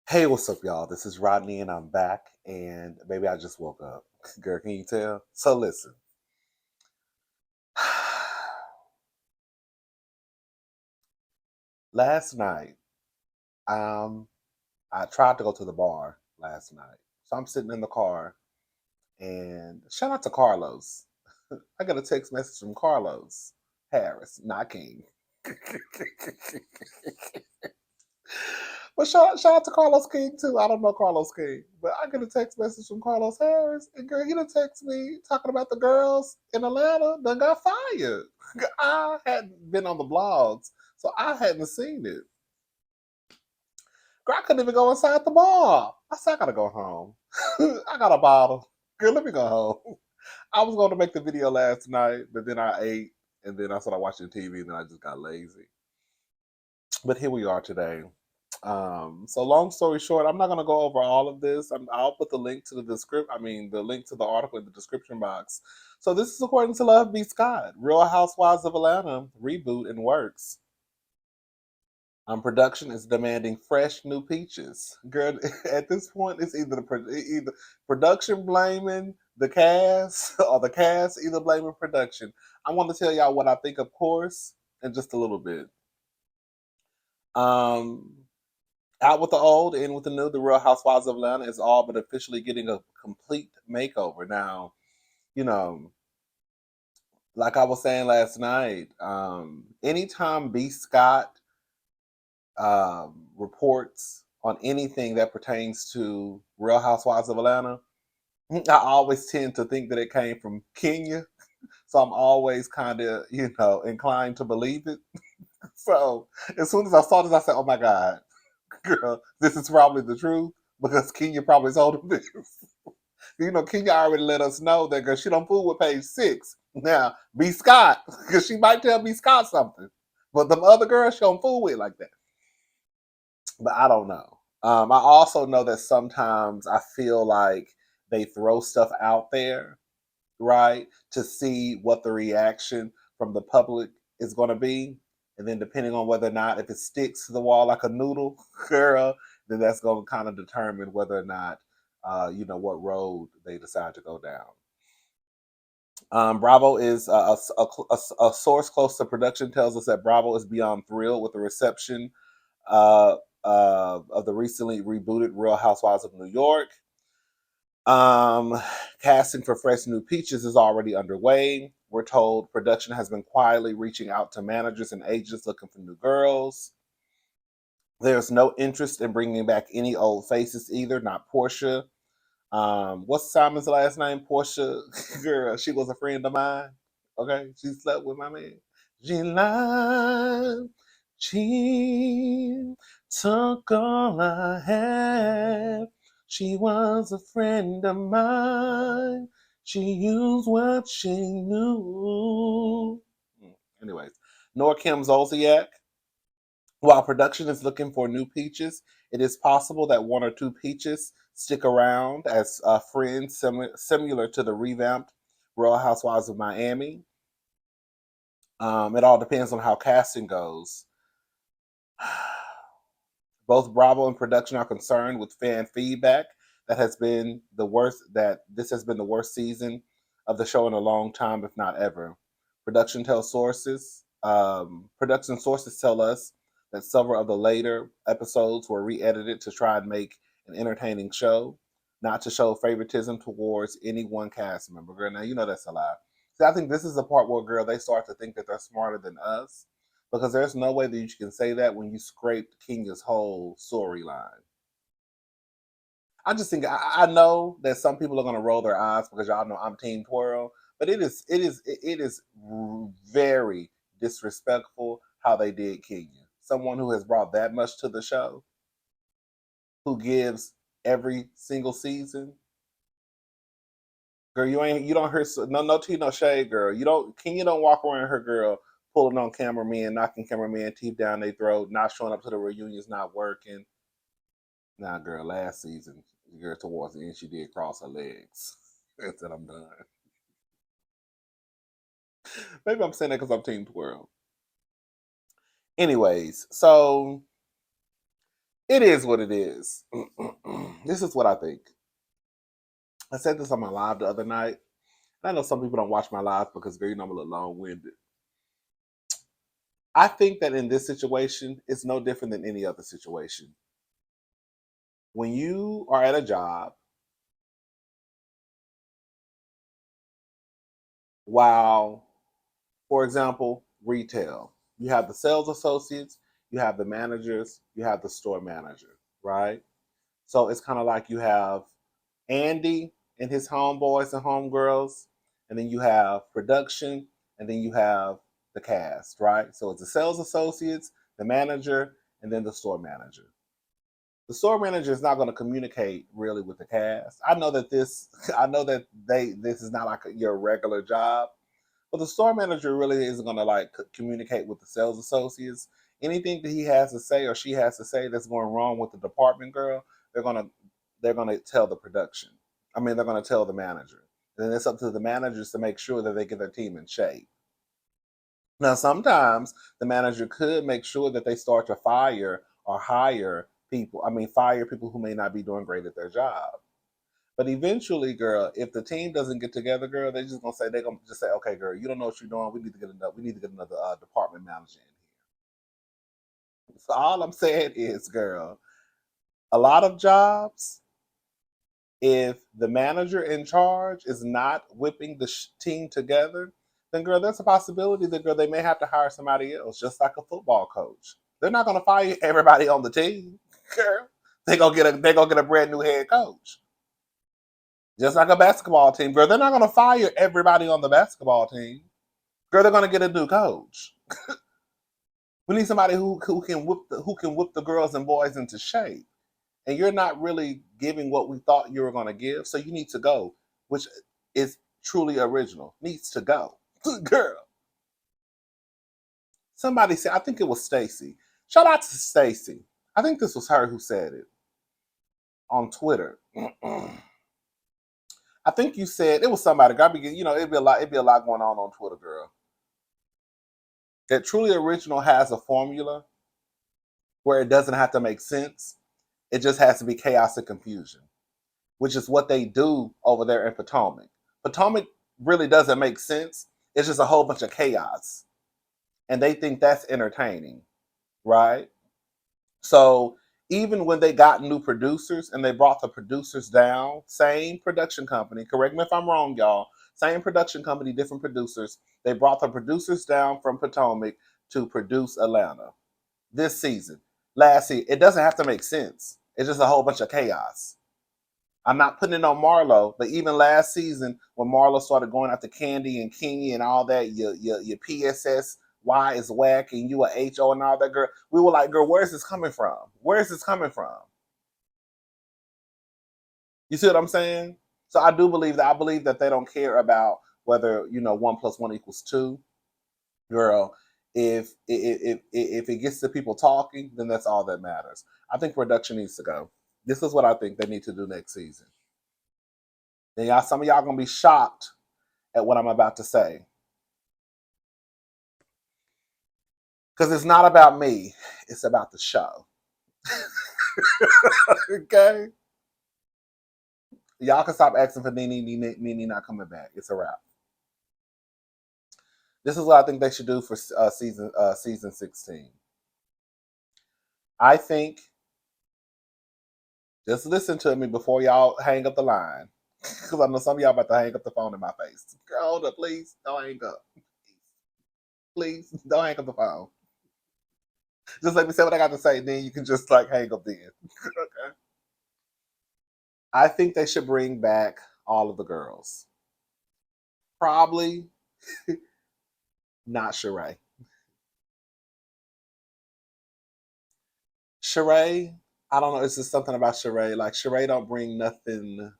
Hey, what's up, y'all? This is Rodney, and I'm back. And baby, I just woke up. Girl, can you tell? So listen. Last night, um, I tried to go to the bar last night. So I'm sitting in the car, and shout out to Carlos. I got a text message from Carlos Harris, not King. But shout out to Carlos King too. I don't know Carlos King, but I get a text message from Carlos Harris, and girl, he done text me talking about the girls in Atlanta that got fired. I hadn't been on the blogs, so I hadn't seen it. Girl, I couldn't even go inside the bar. I said I gotta go home. I got a bottle. Girl, let me go home. I was going to make the video last night, but then I ate, and then I started watching TV, and then I just got lazy. But here we are today. So long story short, I'm not going to go over all of this. I'll put the link to the description. I mean, the link to the article in the description box. So this is according to Love B. Scott. Real Housewives of Atlanta reboot in works. Production is demanding fresh new peaches. Girl, at this point, it's either production blaming the cast or the cast either blaming production. I want to tell y'all what I think, of course, in just a little bit. Um, Out with the old, in with the new. The Real Housewives of Atlanta is all but officially getting a complete makeover. Now, you know, like I was saying last night, anytime B. Scott reports on anything that pertains to Real Housewives of Atlanta, I always tend to think that it came from Kenya. So I'm always kind of, inclined to believe it. So as soon as I saw this, I said, oh my God, girl, this is probably the truth because Kenya probably told him this. Kenya already let us know that girl, she don't fool with page 6. Now, B. Scott, because she might tell B. Scott something. But the other girl, she don't fool with like that. But I don't know. I also know that sometimes I feel like they throw stuff out there, right, to see what the reaction from the public is going to be. And then depending on whether or not, if it sticks to the wall like a noodle, girl, then that's going to kind of determine whether or not, what road they decide to go down. Bravo is a source close to production tells us that Bravo is beyond thrilled with the reception uh, of the recently rebooted Real Housewives of New York. Um, Casting for fresh new peaches is already underway. We're told production has been quietly reaching out to managers and agents looking for new girls. There's no interest in bringing back any old faces either, not Portia. What's Simon's last name? Portia. Girl, she was a friend of mine. Okay, she slept with my man. July, she took all I had. She was a friend of mine. She used what she knew. Anyways, Nor Kim Zolciak. While production is looking for new peaches, it is possible that one or two peaches stick around as friends similar to the revamped Real Housewives of Miami. It all depends on how casting goes. Both Bravo and production are concerned with fan feedback that this has been the worst season of the show in a long time, if not ever. Production sources tell us that several of the later episodes were re-edited to try and make an entertaining show, not to show favoritism towards any one cast member. Girl, now you know that's a lie. See, I think this is the part where, girl, they start to think that they're smarter than us because there's no way that you can say that when you scraped Kenya's whole storyline. I just think I know that some people are going to roll their eyes because y'all know I'm Team Twirl, but it is very disrespectful how they did Kenya. Someone who has brought that much to the show, who gives every single season. Girl, you don't hear no tea, no shade, girl. Kenya don't walk around her girl pulling on cameramen, knocking cameraman teeth down their throat, not showing up to the reunions, not working. Nah, girl, last season, girl, towards the end, she did cross her legs. And said, I'm done. Maybe I'm saying that because I'm Team Twirl. Anyways, so It is what it is. This is what I think. I said this on my live the other night. I know some people don't watch my live because they're, I'm a little long-winded. I think that in this situation, it's no different than any other situation. When you are at a job, while, for example, retail, you have the sales associates, you have the managers, you have the store manager, right? So it's kind of like you have Andy and his homeboys and homegirls, and then you have production, and then you have the cast, right? So it's the sales associates, the manager, and then the store manager. The store manager is not going to communicate really with the cast. I know that I know that this is not like your regular job, but the store manager really isn't going to like communicate with the sales associates. Anything that he has to say or she has to say that's going wrong with the department girl, they're gonna they're gonna tell the production. I mean, they're gonna tell the manager. And then it's up to the managers to make sure that they get their team in shape. Now, sometimes the manager could make sure that they start to fire or hire people. I mean, fire people who may not be doing great at their job. But eventually, girl, if the team doesn't get together, girl, they're gonna just say, okay, girl, you don't know what you're doing. We need to get another department manager in here. So all I'm saying is, girl, a lot of jobs, if the manager in charge is not whipping the team together, then girl, there's a possibility that girl they may have to hire somebody else, just like a football coach. They're not gonna fire everybody on the team, girl. They're gonna get a brand new head coach. Just like a basketball team, girl, they're not going to fire everybody on the basketball team. Girl, they're going to get a new coach. We need somebody who can whip the girls and boys into shape. And you're not really giving what we thought you were going to give, so you need to go, which is truly original. Needs to go, girl. Somebody said, I think it was Stacy. Shout out to Stacy. I think this was her who said it on Twitter. I think you said it was somebody. It'd be a lot going on Twitter, girl. That Truly Original has a formula where it doesn't have to make sense. It just has to be chaos and confusion, which is what they do over there in Potomac. Potomac really doesn't make sense. It's just a whole bunch of chaos. And they think that's entertaining, right? So even when they got new producers and they brought the producers down, same production company, correct me if I'm wrong, y'all, same production company, different producers, they brought the producers down from Potomac to produce Atlanta this season. Last season, it doesn't have to make sense. It's just a whole bunch of chaos. I'm not putting it on Marlo, but even last season when Marlo started going after Candy and Kingy and all that, your PSS Y is whack and you a HO and all that, girl. We were like, girl, where's this coming from? Where's this coming from? You see what I'm saying? So I do believe that. I believe that they don't care about whether 1 + 1 = 2. Girl, if it gets the people talking, then that's all that matters. I think production needs to go. This is what I think they need to do next season. Then some of y'all gonna be shocked at what I'm about to say. Because it's not about me, it's about the show. Okay? Y'all can stop asking for Nene not coming back. It's a wrap. This is what I think they should do for season 16. I think, just listen to me before y'all hang up the line. Because I know some of y'all about to hang up the phone in my face. Girl, hold up, please. Don't hang up. Please, don't hang up the phone. Just let me say what I got to say, then you can just like hang up then. Okay. I think they should bring back all of the girls. Probably not Sheree. Sheree, I don't know. It's just something about Sheree. Like Sheree don't bring nothing.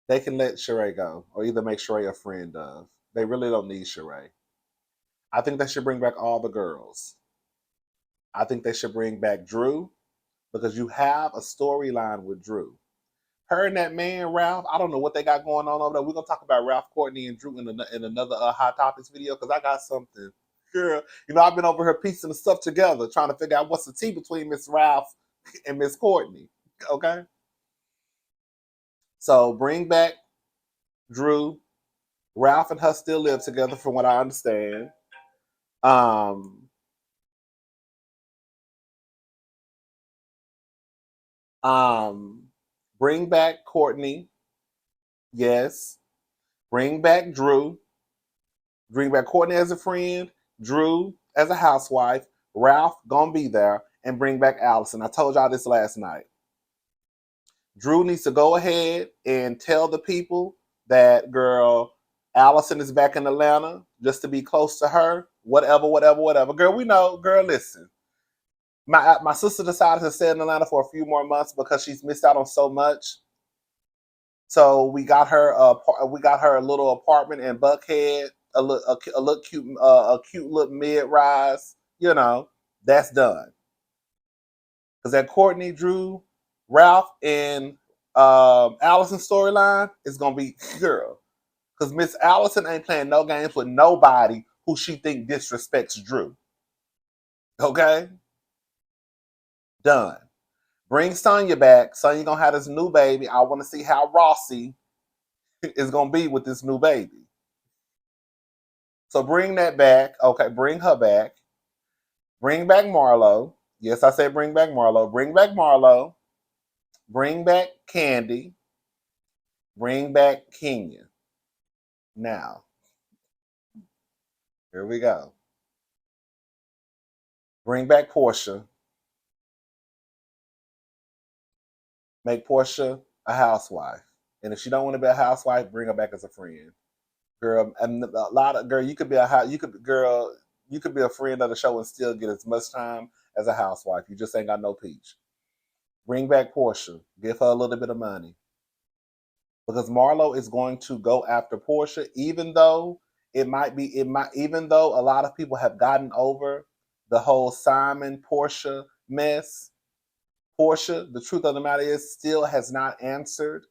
They can let Sheree go, or either make Sheree a friend of. They really don't need Sheree. I think they should bring back all the girls. I think they should bring back Drew because you have a storyline with Drew. Her and that man Ralph, I don't know what they got going on over there. We're gonna talk about Ralph, Courtney, and Drew in another Hot Topics video because I got something. Girl, I've been over here piecing the stuff together, trying to figure out what's the tea between Miss Ralph and Miss Courtney. Okay. So bring back Drew. Ralph and her still live together, from what I understand. Um, um, bring back Courtney. Yes. Bring back Drew. Bring back Courtney as a friend. Drew as a housewife. Ralph gonna be there, and bring back Allison. I told y'all this last night. Drew needs to go ahead and tell the people that, girl, Allison is back in Atlanta just to be close to her. Whatever, whatever, whatever. Girl, we know. Girl, listen. My sister decided to stay in Atlanta for a few more months because she's missed out on so much. So we got her a little apartment in Buckhead, a cute little mid rise. You know, that's done. Because that Courtney, Drew, Ralph, and Allison storyline is gonna be, girl. Because Miss Allison ain't playing no games with nobody who she think disrespects Drew. Okay, done. Bring Sonya back. Sonya gonna have this new baby. I want to see how Rossi is gonna be with this new baby. So bring that back. Okay, bring her back. Bring back Marlo. Yes, I said bring back Marlo. Bring back Marlo. Bring back Candy. Bring back Kenya. Now, here we go. Bring back Portia. Make Portia a housewife. And if she don't want to be a housewife, bring her back as a friend. Girl, and a lot of girl, you could be a friend of the show and still get as much time as a housewife. You just ain't got no peach. Bring back Portia. Give her a little bit of money. Because Marlo is going to go after Portia, even though even though a lot of people have gotten over the whole Simon Portia mess. Portia, the truth of the matter is, still has not answered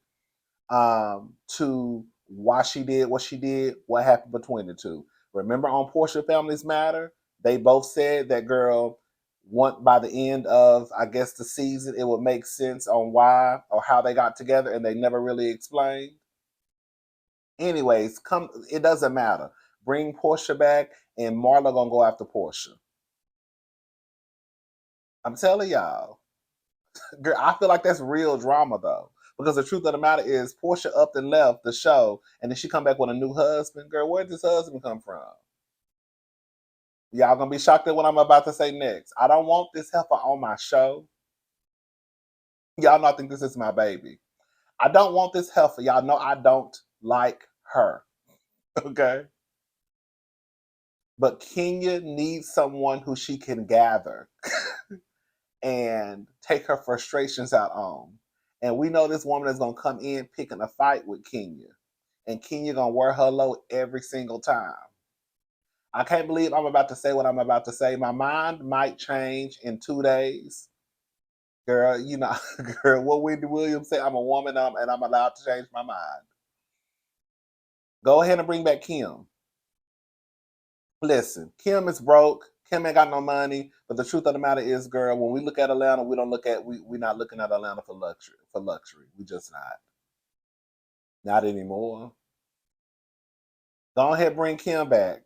to why she did what she did, what happened between the two. Remember on Portia Families Matter, they both said that, girl, by the end of, I guess, the season, it would make sense on why or how they got together, and they never really explained. Anyways, it doesn't matter. Bring Portia back, and Marla gonna go after Portia. I'm telling y'all. Girl, I feel like that's real drama though. Because the truth of the matter is, Portia up and left the show, and then she come back with a new husband. Girl, where did this husband come from? Y'all gonna be shocked at what I'm about to say next. I don't want this heifer on my show. Y'all know I think this is my baby. I don't want this heifer. Y'all know I don't like her. Okay? But Kenya needs someone who she can gather and take her frustrations out on. And we know this woman is gonna come in picking a fight with Kenya. And Kenya gonna wear her low every single time. I can't believe I'm about to say what I'm about to say. My mind might change in 2 days. Girl, you know, girl, what Wendy Williams said, I'm a woman and I'm allowed to change my mind. Go ahead and bring back Kim. Listen, Kim is broke. Kim ain't got no money. But the truth of the matter is, girl, when we look at Atlanta, we're not looking at Atlanta for luxury. For luxury, we just not. Not anymore. Go ahead, and bring Kim back.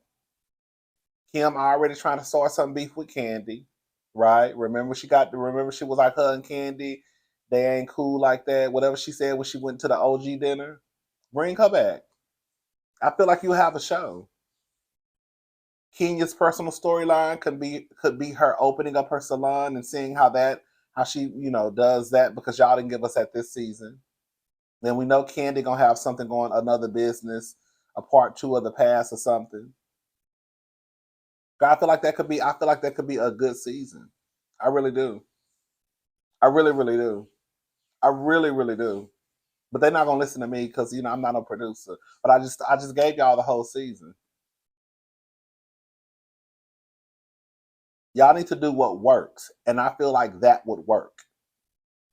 Kim already trying to start some beef with Candy, right? Remember she was like her and Candy. They ain't cool like that. Whatever she said when she went to the OG dinner, bring her back. I feel like you have a show. Kenya's personal storyline could be her opening up her salon and seeing how she does that, because y'all didn't give us that this season. Then we know Candy gonna have something going, another business, a part two of the past or something. I feel like that could be a good season. I really do. I really, really do. I really, really do. But they're not gonna listen to me because I'm not a producer. But I just gave y'all the whole season. Y'all need to do what works, and I feel like that would work.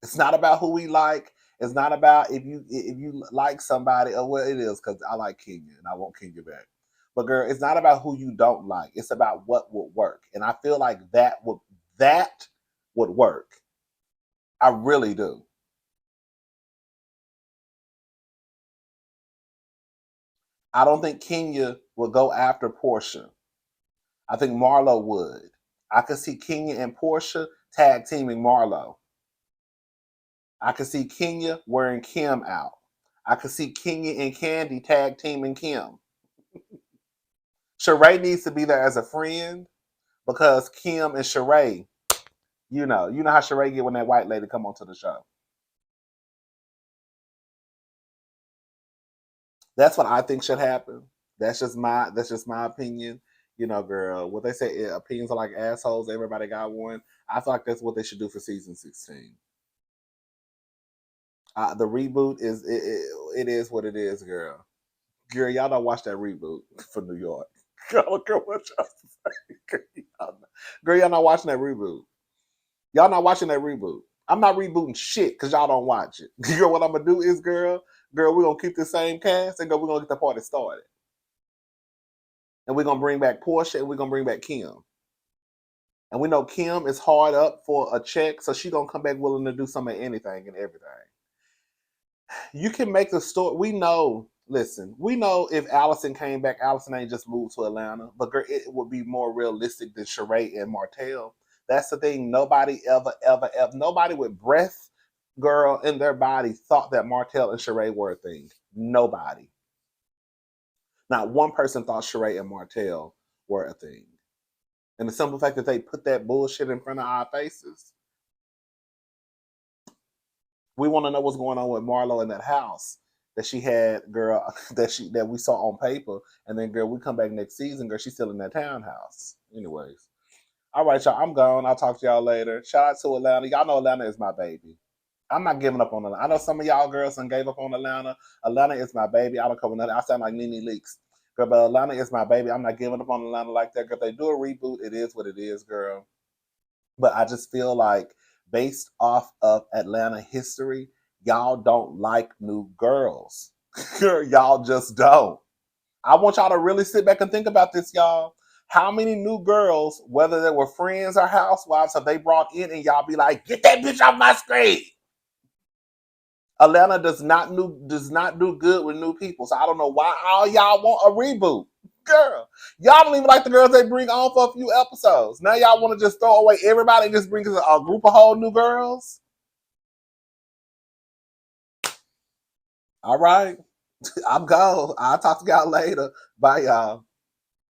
It's not about who we like. It's not about if you like somebody. Or well, it is, because I like Kenya and I want Kenya back. But girl, it's not about who you don't like. It's about what would work, and I feel like that would work. I really do. I don't think Kenya will go after Portia. I think Marlo would. I could see Kenya and Portia tag teaming Marlo. I could see Kenya wearing Kim out. I could see Kenya and Candy tag teaming Kim. Sheree needs to be there as a friend because Kim and Sheree, you know how Sheree get when that white lady come onto the show. That's what I think should happen. That's just my opinion. Girl, what they say, opinions are like assholes. Everybody got one. I feel like that's what they should do for season 16. The reboot it is what it is, girl. Girl, y'all don't watch that reboot for New York. Girl, what y'all say? Girl, y'all not watching that reboot. Y'all not watching that reboot. I'm not rebooting shit because y'all don't watch it. Girl, what I'm gonna do is, girl, we're gonna keep the same cast and we're gonna get the party started. And we're gonna bring back Portia and we're gonna bring back Kim. And we know Kim is hard up for a check, so she gonna come back willing to do some of anything and everything. You can make the story. We know. Listen, we know if Allison came back, Allison ain't just moved to Atlanta, but girl, it would be more realistic than Sheree and Martell. That's the thing. Nobody ever, nobody with breath, girl, in their body thought that Martell and Sheree were a thing. Nobody. Not one person thought Sheree and Martell were a thing. And the simple fact that they put that bullshit in front of our faces, we want to know what's going on with Marlo in that house that she had, girl, that we saw on paper. And then, girl, we come back next season, girl, she's still in that townhouse. Anyways. All right, y'all. I'm gone. I'll talk to y'all later. Shout out to Atlanta. Y'all know Atlanta is my baby. I'm not giving up on Atlanta. I know some of y'all girls done gave up on Atlanta. Atlanta is my baby. I don't cover nothing. I sound like Nene Leaks. Girl, but Atlanta is my baby. I'm not giving up on Atlanta like that. Girl, if they do a reboot, it is what it is, girl. But I just feel like based off of Atlanta history, y'all don't like new girls. Y'all just don't. I want y'all to really sit back and think about this, y'all. How many new girls, whether they were friends or housewives, have they brought in and y'all be like, get that bitch off my screen? Atlanta does not do good with new people. So I don't know why all y'all want a reboot. Girl, y'all don't even like the girls they bring on for a few episodes. Now y'all want to just throw away everybody and just bring a group of whole new girls? All right. I'm gone. I'll talk to y'all later. Bye, y'all.